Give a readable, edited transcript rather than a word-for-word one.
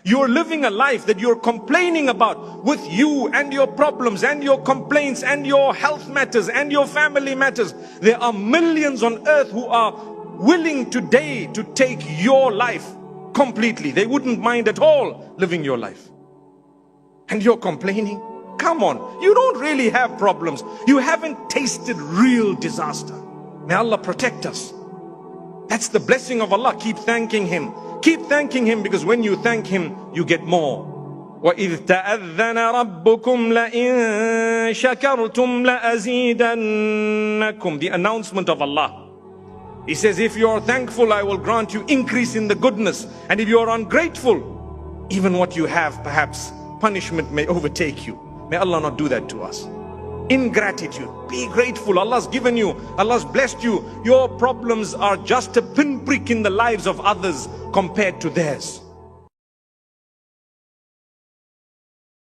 You're living a life that you're complaining about with you and your problems and your complaints and your health matters and your family matters. There are millions on earth who are willing today to take your life completely. They wouldn't mind at all living your life. And you're complaining? Come on, you don't really have problems. You haven't tasted real disaster. May Allah protect us. That's the blessing of Allah. Keep thanking Him. Keep thanking Him, because when you thank Him, you get more. وَإِذْ تَأَذَّنَ رَبُّكُمْ لَإِن شَكَرْتُمْ لَأَزِيدَنَّكُمْ. The announcement of Allah. He says, if you are thankful, I will grant you increase in the goodness. And if you are ungrateful, even what you have, perhaps punishment may overtake you. May Allah not do that to us. Ingratitude. Be grateful. Allah's given you. Allah's blessed you. Your problems are just a pinprick in the lives of others compared to theirs.